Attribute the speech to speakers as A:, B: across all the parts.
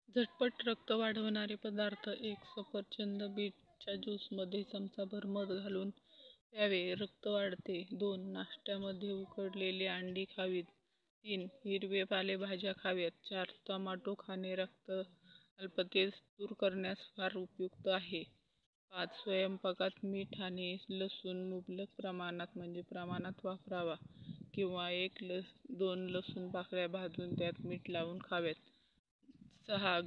A: झटपट रक्त वाढवणारे पदार्थ. एक सफरचंद बीटच्या ज्यूसमध्ये चमचाभर मध घालून प्यावे, रक्त वाढते. 2. नाश्त्यामध्ये उकडलेली अंडी खावीत. 3. हिरवे पालेभाज्या खाव्यात. 4. टोमॅटो खाणे रक्त अल्पते दूर करण्यास फार उपयुक्त आहे. 5. स्वयंपाकात मीठ आणि लसूण मुबलक प्रमाणात म्हणजे प्रमाणात वापरावा किंवा 2 लसूण पाकळ्या भाजून त्यात मीठ लावून खाव्यात. 6.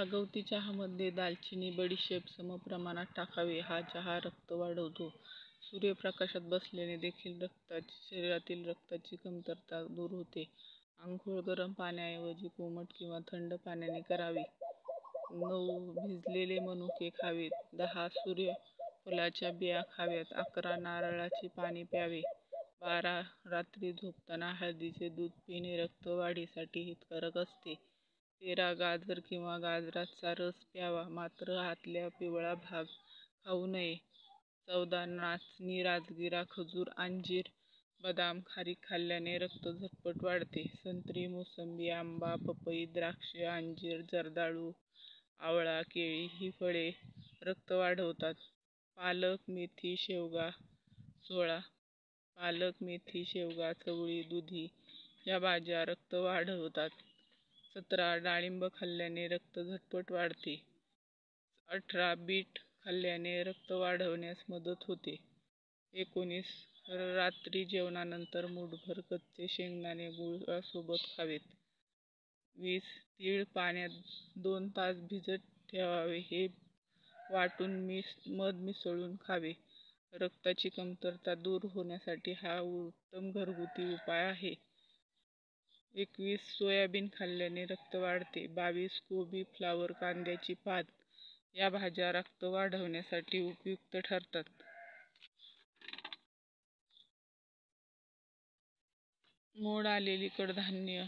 A: गवती चहामध्ये दालचिनी, बडीशेप समप्रमाणात टाकावे. हा चहा रक्त वाढवतो. सूर्यप्रकाशात बसल्याने देखील शरीरातील रक्ताची कमतरता दूर होते. अंघोळ गरम पाण्याऐवजी कोमट किंवा थंड पाण्याने करावी. 9. भिजलेले मनुके खावेत. 10. सूर्यफुलाच्या बिया खाव्यात. 11. नारळाचे पाणी प्यावे. 12. रात्री झोपताना हळदीचे दूध पिणे रक्त वाढीसाठी हितकारक असते. 13. गाजर किंवा गाजराचा रस प्यावा, मात्र आतला पिवळा भाग खाऊ नये. 14. नाचणी, राजगिरा, खजूर, अंजीर, बदाम, खारीक खाल्ल्याने रक्त झटपट वाढते. संत्री, मोसंबी, आंबा, पपई, द्राक्ष, अंजीर, जर्दाळू, आवळा, केळी ही फळे रक्त वाढवतात. पालक, मेथी, शेवगा. 16. पालक, मेथी, शेवगा, चवळी, दुधी या भाज्या रक्त वाढवतात. 17. डाळिंब खाल्ल्याने रक्त झटपट वाढते. 18. बीट खाल्ल्याने रक्त वाढवण्यास मदत होते. 19. रात्री जेवणानंतर मूठभर कच्चे शेंगदाणे गुळासोबत खावेत. 20. तीळ पाण्यात 2 तास भिजत ठेवावे. हे वाटून मध मिसळून खावे. रक्ताची कमतरता दूर होण्यासाठी हा उत्तम घरगुती उपाय आहे. 21. सोयाबीन खाल्ल्याने रक्त वाढते. 22. कोबी, फ्लॉवर, कांद्याची पात या भाज्या रक्त वाढवण्यासाठी उपयुक्त ठरतात. मोड आलेली कडधान्य,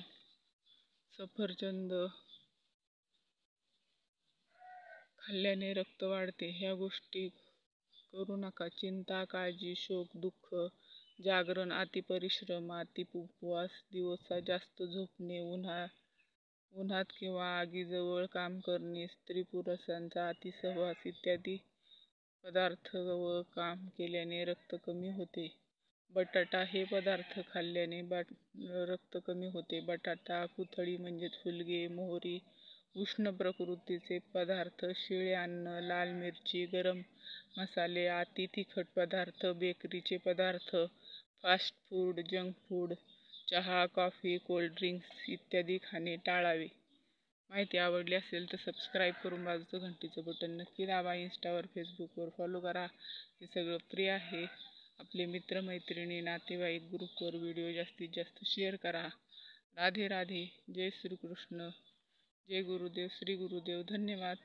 A: सफरचंद खाल्ल्याने रक्त वाढते. ह्या गोष्टी करू नका. चिंता, काळजी, शोक, दुःख, जागरण, अतिपरिश्रम, उपवास, दिवसा जास्त झोपणे, उन्हात किंवा आगीजवळ काम करणे, स्त्री-पुरुषांचा अतिसहवास इत्यादी पदार्थ व काम केल्याने रक्त कमी होते. बटाटा हे पदार्थ खाल्ल्याने रक्त कमी होते. बटाटा, कुथळी म्हणजेच हुलगे, मोहरी, उष्ण प्रकृतीचे पदार्थ, शिळे अन्न, लाल मिरची, गरम मसाले, अति तिखट पदार्थ, बेकरीचे पदार्थ, फास्ट फूड, जंक फूड, चहा, कॉफी, कोल्ड्रिंक्स इत्यादी खाणे टाळावे. माहिती आवडली असेल तर सबस्क्राईब करून बाजूचं घंटीचं बटन नक्की दाबा. इंस्टावर, फेसबुकवर फॉलो करा. हे सगळं फ्री आहे. आपले मित्रमैत्रिणी, नातेवाईक ग्रुपवर व्हिडिओ जास्तीत जास्त शेअर करा. राधे राधे. जय श्रीकृष्ण. जय गुरुदेव. श्री गुरुदेव. धन्यवाद.